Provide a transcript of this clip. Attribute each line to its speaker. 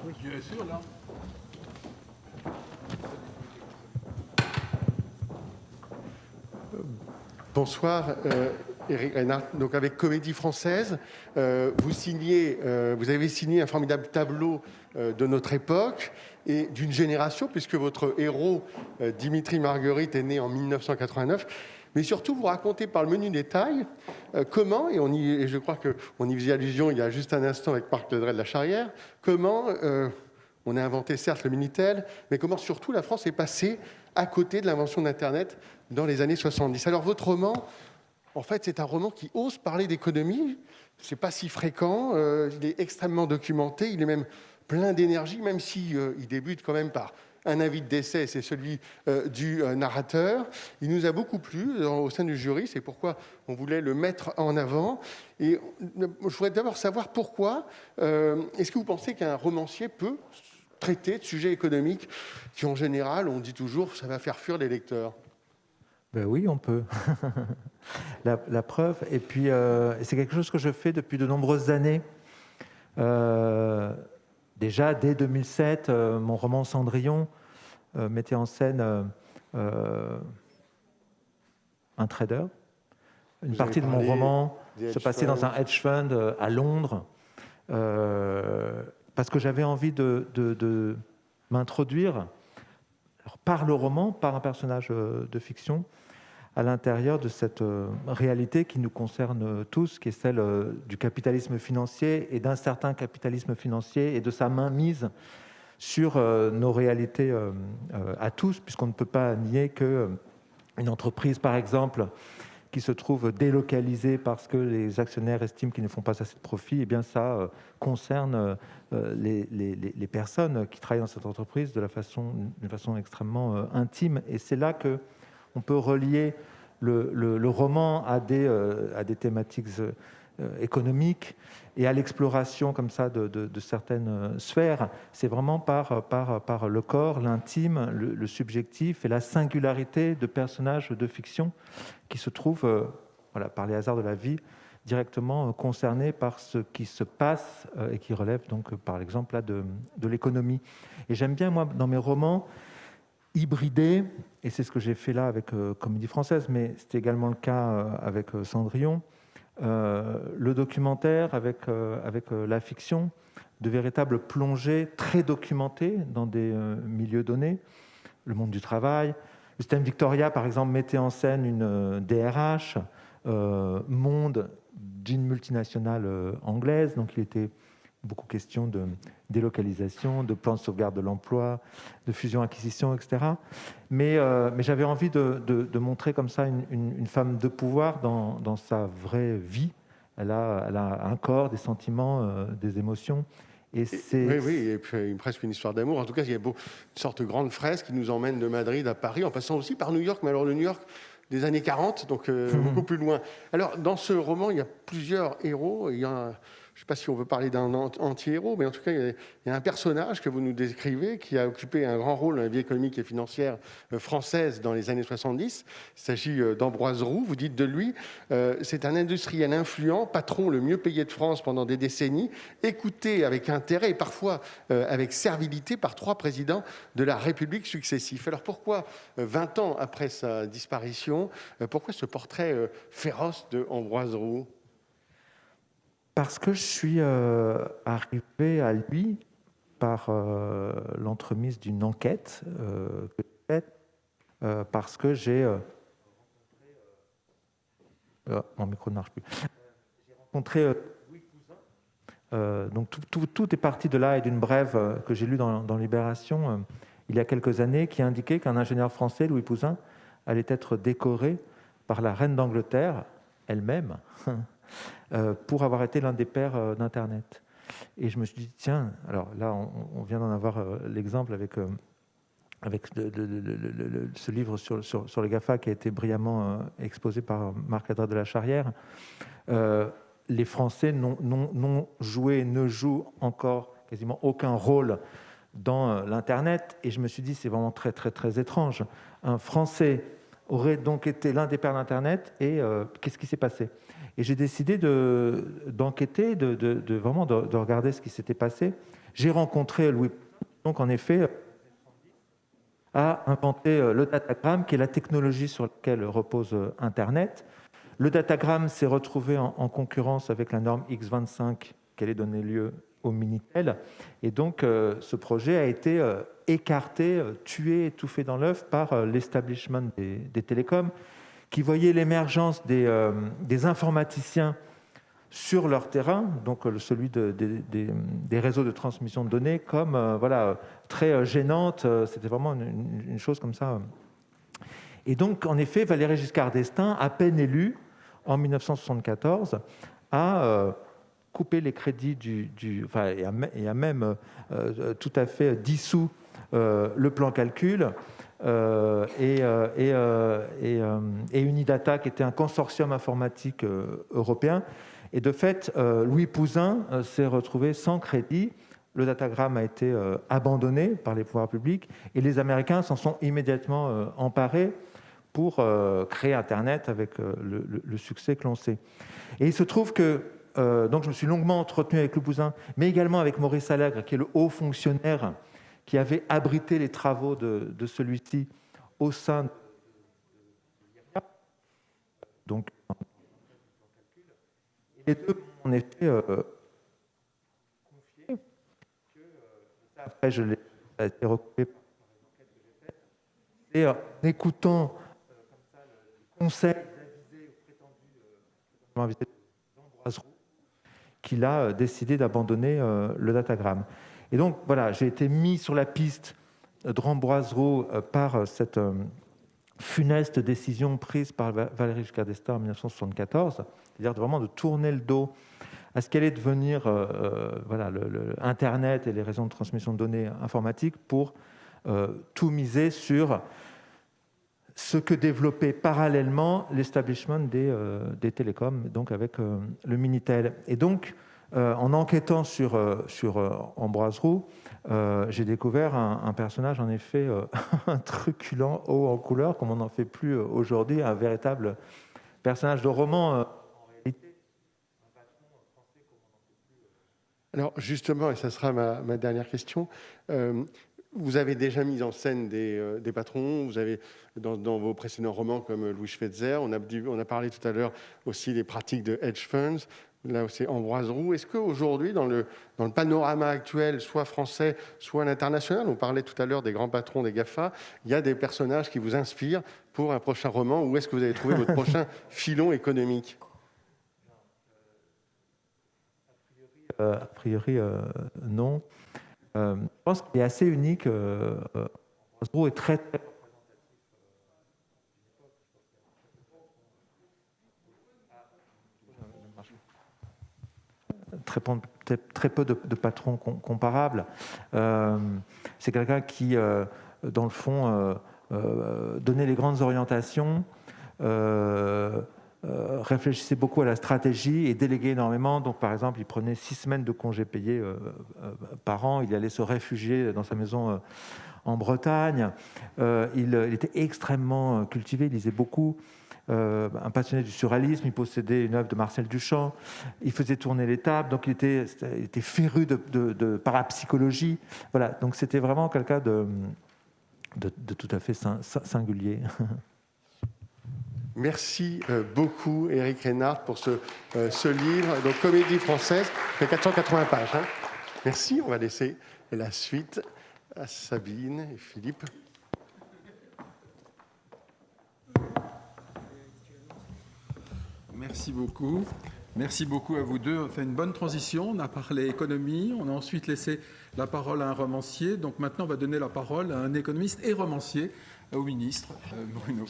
Speaker 1: Bien sûr, là.
Speaker 2: Bonsoir, Éric Reinhardt. Donc avec Comédie Française, vous avez signé un formidable tableau de notre époque et d'une génération, puisque votre héros, Dimitri Marguerite, est né en 1989. Mais surtout, vous racontez par le menu détail comment, et je crois qu'on y faisait allusion il y a juste un instant avec Marc Ledret de la Charrière, comment on a inventé certes le Minitel, mais comment surtout la France est passée à côté de l'invention d'Internet dans les années 70. Alors votre roman, en fait, c'est un roman qui ose parler d'économie. C'est pas si fréquent. Il est extrêmement documenté. Il est même plein d'énergie, même si il débute quand même par un avis de décès, c'est celui du narrateur. Il nous a beaucoup plu au sein du jury. C'est pourquoi on voulait le mettre en avant. Et je voudrais d'abord savoir pourquoi. Est-ce que vous pensez qu'un romancier peut traiter de sujets économiques qui, en général, on dit toujours, ça va faire fuir les lecteurs?
Speaker 3: Ben oui, on peut. La preuve. Et puis, c'est quelque chose que je fais depuis de nombreuses années. Déjà, dès 2007, mon roman Cendrillon mettait en scène un trader. Une partie de mon roman se passait dans un hedge fund à Londres, parce que j'avais envie de m'introduire par le roman, par un personnage de fiction, à l'intérieur de cette réalité qui nous concerne tous, qui est celle du capitalisme financier et d'un certain capitalisme financier et de sa mainmise sur nos réalités à tous, puisqu'on ne peut pas nier qu'une entreprise, par exemple, qui se trouve délocalisée parce que les actionnaires estiment qu'ils ne font pas assez de profit, eh bien ça concerne les personnes qui travaillent dans cette entreprise d'une façon extrêmement intime. Et c'est là que on peut relier le roman à des thématiques économiques et à l'exploration comme ça de certaines sphères. C'est vraiment par le corps, l'intime, le subjectif et la singularité de personnages de fiction qui se trouvent, par les hasards de la vie, directement concernés par ce qui se passe et qui relève donc, par exemple, là, de l'économie. Et j'aime bien, moi, dans mes romans, hybrider, et c'est ce que j'ai fait là avec Comédie Française, mais c'était également le cas avec Cendrillon, le documentaire avec la fiction, de véritables plongées très documentées dans des milieux donnés, le monde du travail. Le système Victoria, par exemple, mettait en scène une DRH, monde d'une multinationale anglaise, donc il était beaucoup question de délocalisation, de plan de sauvegarde de l'emploi, de fusion-acquisition, etc. Mais j'avais envie de montrer comme ça une femme de pouvoir dans sa vraie vie. Elle a un corps, des sentiments, des émotions.
Speaker 2: Oui, et puis presque une histoire d'amour. En tout cas, il y a une sorte de grande fresque qui nous emmène de Madrid à Paris, en passant aussi par New York, mais alors le New York des années 40, donc beaucoup plus loin. Alors, dans ce roman, il y a plusieurs héros. Il y a je ne sais pas si on veut parler d'un anti-héros, mais en tout cas, il y a un personnage que vous nous décrivez qui a occupé un grand rôle dans la vie économique et financière française dans les années 70. Il s'agit d'Ambroise Roux. Vous dites de lui, c'est un industriel influent, patron le mieux payé de France pendant des décennies, écouté avec intérêt et parfois avec servilité par 3 présidents de la République successifs. Alors pourquoi, 20 ans après sa disparition, pourquoi ce portrait féroce d'Ambroise Roux ?
Speaker 3: Parce que je suis arrivé à lui par l'entremise d'une enquête que j'ai faite, parce que j'ai... mon micro ne marche plus. J'ai rencontré Louis Pouzin. Donc tout est parti de là et d'une brève que j'ai lue dans Libération il y a quelques années, qui indiquait qu'un ingénieur français, Louis Pouzin, allait être décoré par la reine d'Angleterre elle-même pour avoir été l'un des pères d'Internet. Et je me suis dit, tiens, alors là, on vient d'en avoir l'exemple avec ce livre sur les GAFA qui a été brillamment exposé par Marc Ledret de la Charrière. Les Français n'ont joué, ne jouent encore quasiment aucun rôle dans l'Internet. Et je me suis dit, c'est vraiment très, très, très étrange. Un Français aurait donc été l'un des pères d'Internet, et qu'est-ce qui s'est passé ? Et j'ai décidé d'enquêter, vraiment de regarder ce qui s'était passé. j'ai rencontré Louis Pouzin, donc en effet a inventé le datagramme, qui est la technologie sur laquelle repose Internet. Le datagramme s'est retrouvé en concurrence avec la norme X25 qui allait donner lieu au Minitel. Et donc, ce projet a été écarté, tué, étouffé dans l'œuf par l'establishment des télécoms, qui voyait l'émergence des informaticiens sur leur terrain, donc celui des réseaux de transmission de données, comme très gênante. C'était vraiment une chose comme ça. Et donc, en effet, Valéry Giscard d'Estaing, à peine élu en 1974, a coupé les crédits et a même tout à fait dissous le plan calcul et Unidata, qui était un consortium informatique européen. Et de fait, Louis Pouzin s'est retrouvé sans crédit. Le datagramme a été abandonné par les pouvoirs publics et les Américains s'en sont immédiatement emparés pour créer Internet avec le succès que l'on sait. Et il se trouve que donc je me suis longuement entretenu avec Louis Pouzin, mais également avec Maurice Allègre, qui est le haut fonctionnaire qui avait abrité les travaux de celui-ci au sein de donc les deux ont été confiés. Après, ça a été recoupé par et en écoutant le conseil d'aviser au prétendu d'Ambroise Roux, qu'il a décidé d'abandonner le datagramme. Et donc, voilà, j'ai été mis sur la piste d'Ambroise Roux par cette funeste décision prise par Valéry Giscard d'Estaing en 1974, c'est-à-dire vraiment de tourner le dos à ce qu'allait devenir Internet et les réseaux de transmission de données informatiques pour tout miser sur ce que développait parallèlement l'establishment des télécoms, donc avec le Minitel. Et donc, en enquêtant sur Ambroise Roux, j'ai découvert un personnage, en effet, truculent, haut en couleur, comme on n'en fait plus aujourd'hui, un véritable personnage de roman, en réalité. Un patron français comme on n'en fait plus.
Speaker 2: Alors, justement, et ça sera ma dernière question, vous avez déjà mis en scène des patrons, vous avez, dans vos précédents romans comme Louis Schweitzer, on a parlé tout à l'heure aussi des pratiques de hedge funds, là c'est Ambroise Roux. Est-ce qu'aujourd'hui, dans le panorama actuel, soit français, soit à l'international, on parlait tout à l'heure des grands patrons des GAFA, il y a des personnages qui vous inspirent pour un prochain roman? Où est-ce que vous avez trouvé votre prochain filon économique?
Speaker 3: A priori, non. Je pense qu'il est assez unique. Ambroise Roux est très très peu de patrons comparables. C'est quelqu'un qui, dans le fond, donnait les grandes orientations, réfléchissait beaucoup à la stratégie et déléguait énormément. Donc, par exemple, il prenait 6 semaines de congés payés par an. Il allait se réfugier dans sa maison en Bretagne. Il était extrêmement cultivé, il lisait beaucoup. Un passionné du surréalisme, il possédait une œuvre de Marcel Duchamp, il faisait tourner les tables, donc il était féru de parapsychologie. Voilà, donc c'était vraiment quelqu'un de tout à fait singulier.
Speaker 2: Merci beaucoup, Éric Reynard, pour ce livre. Donc, Comédie française, fait 480 pages. Hein. Merci, on va laisser la suite à Sabine et Philippe.
Speaker 1: Merci beaucoup. Merci beaucoup à vous deux. On a fait une bonne transition. On a parlé économie. On a ensuite laissé la parole à un romancier. Donc maintenant, on va donner la parole à un économiste et romancier, au ministre Bruno.